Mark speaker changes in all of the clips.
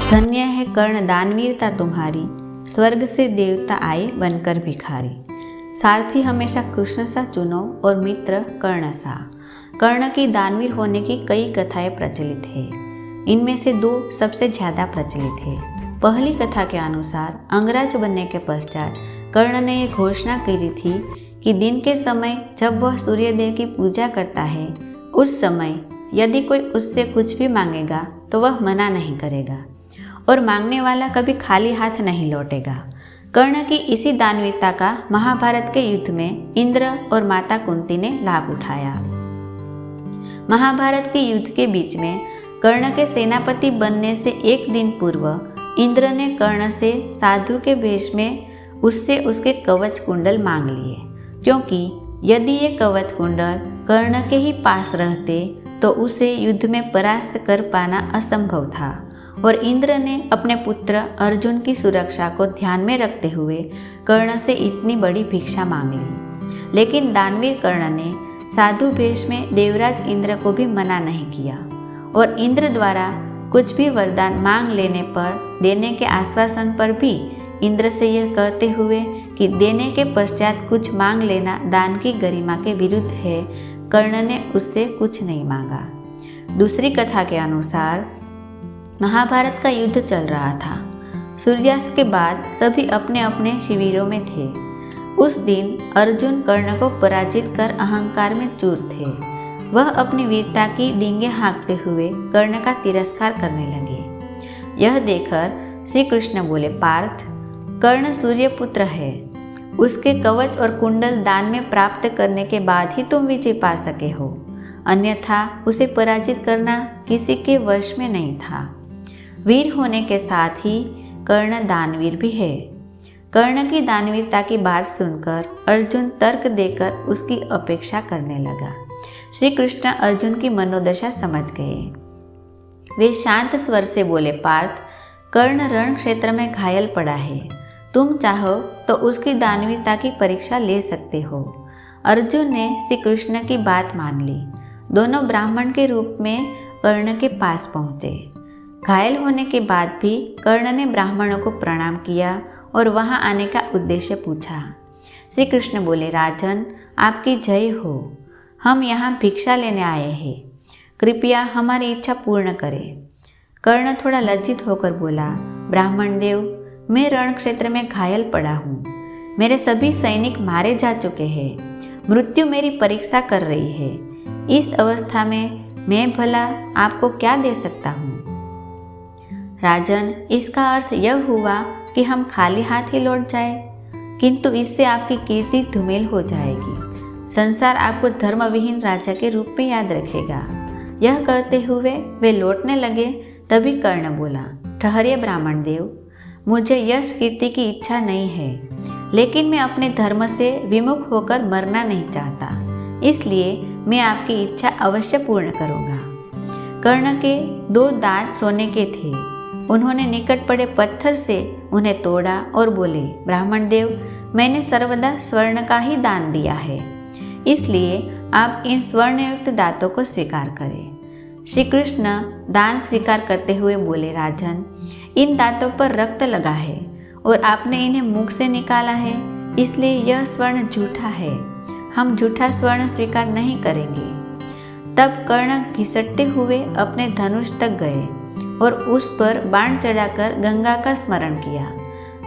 Speaker 1: धन्य है कर्ण दानवीरता तुम्हारी, स्वर्ग से देवता आए बनकर भिखारी। सारथी हमेशा कृष्ण सा चुनो और मित्र कर्ण सा। कर्ण की दानवीर होने की कई कथाएं प्रचलित है। इनमें से दो सबसे ज्यादा प्रचलित है। पहली कथा के अनुसार अंगराज बनने के पश्चात कर्ण ने यह घोषणा की थी कि दिन के समय जब वह सूर्यदेव की पूजा करता है, उस समय यदि कोई उससे कुछ भी मांगेगा तो वह मना नहीं करेगा और मांगने वाला कभी खाली हाथ नहीं लौटेगा। कर्ण की इसी दानवीरता का महाभारत के युद्ध में इंद्र और माता कुंती ने लाभ उठाया। महाभारत के युद्ध के बीच में कर्ण के सेनापति बनने से एक दिन पूर्व इंद्र ने कर्ण से साधु के वेश में उससे उसके कवच कुंडल मांग लिए, क्योंकि यदि ये कवच कुंडल कर्ण के ही पास रहते तो उसे युद्ध में परास्त कर पाना असंभव था। और इंद्र ने अपने पुत्र अर्जुन की सुरक्षा को ध्यान में रखते हुए कर्ण से इतनी बड़ी भिक्षा मांग ली। लेकिन दानवीर कर्ण ने साधु वेश में देवराज इंद्र को भी मना नहीं किया और इंद्र द्वारा कुछ भी वरदान मांग लेने पर देने के आश्वासन पर भी इंद्र से यह कहते हुए कि देने के पश्चात कुछ मांग लेना दान की गरिमा के विरुद्ध है, कर्ण ने उससे कुछ नहीं मांगा। दूसरी कथा के अनुसार महाभारत का युद्ध चल रहा था। सूर्यास्त के बाद सभी अपने अपने शिविरों में थे। उस दिन अर्जुन कर्ण को पराजित कर अहंकार में चूर थे। वह अपनी वीरता की डींगे हाँकते हुए कर्ण का तिरस्कार करने लगे। यह देखकर श्री कृष्ण बोले, पार्थ, कर्ण सूर्यपुत्र है। उसके कवच और कुंडल दान में प्राप्त करने के बाद ही तुम विजय पा सके हो, अन्यथा उसे पराजित करना किसी के वश में नहीं था। वीर होने के साथ ही कर्ण दानवीर भी है। कर्ण की दानवीरता की बात सुनकर अर्जुन तर्क देकर उसकी अपेक्षा करने लगा। श्री कृष्ण अर्जुन की मनोदशा समझ गए। वे शांत स्वर से बोले, पार्थ, कर्ण रण क्षेत्र में घायल पड़ा है। तुम चाहो तो उसकी दानवीरता की परीक्षा ले सकते हो। अर्जुन ने श्री कृष्ण की बात मान ली। दोनों ब्राह्मण के रूप में कर्ण के पास पहुँचे। घायल होने के बाद भी कर्ण ने ब्राह्मणों को प्रणाम किया और वहां आने का उद्देश्य पूछा। श्री कृष्ण बोले, राजन, आपकी जय हो। हम यहाँ भिक्षा लेने आए हैं, कृपया हमारी इच्छा पूर्ण करें। कर्ण थोड़ा लज्जित होकर बोला, ब्राह्मण देव, मैं रण क्षेत्र में घायल पड़ा हूँ। मेरे सभी सैनिक मारे जा चुके हैं। मृत्यु मेरी परीक्षा कर रही है। इस अवस्था में मैं भला आपको क्या दे सकता हूँ? राजन, इसका अर्थ यह हुआ कि हम खाली हाथ ही लौट जाए, किंतु इससे आपकी कीर्ति धूमिल हो जाएगी। संसार आपको धर्मविहीन राजा के रूप में याद रखेगा। यह कहते हुए वे लौटने लगे। तभी कर्ण बोला, ठहरिए ब्राह्मण देव, मुझे यश कीर्ति की इच्छा नहीं है, लेकिन मैं अपने धर्म से विमुख होकर मरना नहीं चाहता, इसलिए मैं आपकी इच्छा अवश्य पूर्ण करूँगा। कर्ण के 2 दांत सोने के थे। उन्होंने निकट पड़े पत्थर से उन्हें तोड़ा और बोले, ब्राह्मण देव, मैंने सर्वदा स्वर्ण का ही दान दिया है, इसलिए आप इन स्वर्णयुक्त दांतों को स्वीकार करें। श्री कृष्ण दान स्वीकार करते हुए बोले, राजन, इन दांतों पर रक्त लगा है और आपने इन्हें मुख से निकाला है, इसलिए यह स्वर्ण झूठा है। हम झूठा स्वर्ण स्वीकार नहीं करेंगे। तब कर्ण घिसटते हुए अपने धनुष तक गए और उस पर बाण चढ़ाकर गंगा का स्मरण किया।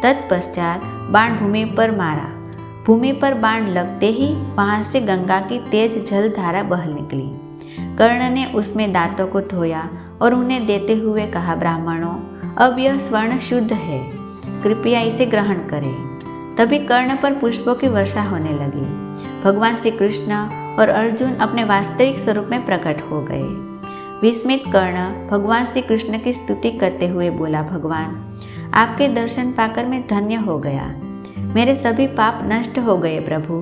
Speaker 1: तत्पश्चात बाण भूमि पर मारा। भूमि पर बाण लगते ही वहां से गंगा की तेज जलधारा बह निकली। कर्ण ने उसमें दांतों को धोया और उन्हें देते हुए कहा, ब्राह्मणों, अब यह स्वर्ण शुद्ध है, कृपया इसे ग्रहण करें। तभी कर्ण पर पुष्पों की वर्षा होने लगी। भगवान श्री कृष्ण और अर्जुन अपने वास्तविक स्वरूप में प्रकट हो गए। विस्मित कर्ण भगवान श्री कृष्ण की स्तुति करते हुए बोला, भगवान, आपके दर्शन पाकर मैं धन्य हो गया। मेरे सभी पाप नष्ट हो गए प्रभु।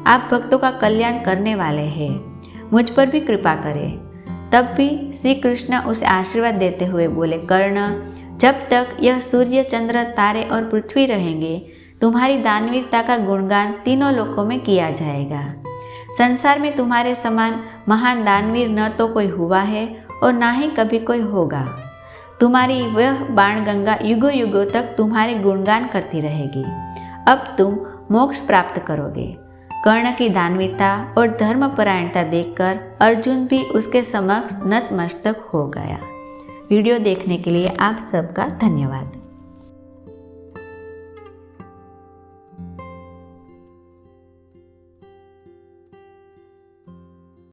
Speaker 1: आप भक्तों का कल्याण करने वाले हैं, मुझ पर भी कृपा करें। तब भी श्री कृष्ण उसे आशीर्वाद देते हुए बोले, कर्ण, जब तक यह सूर्य, चंद्र, तारे और पृथ्वी रहेंगे, तुम्हारी दानवीरता का गुणगान तीनों लोकों में किया जाएगा। संसार में तुम्हारे समान महान दानवीर न तो कोई हुआ है और ना ही कभी कोई होगा। तुम्हारी वह बाण गंगा युगों युगों तक तुम्हारे गुणगान करती रहेगी। अब तुम मोक्ष प्राप्त करोगे। कर्ण की दानवीरता और धर्मपरायणता देखकर अर्जुन भी उसके समक्ष नतमस्तक हो गया। वीडियो देखने के लिए आप सबका धन्यवाद।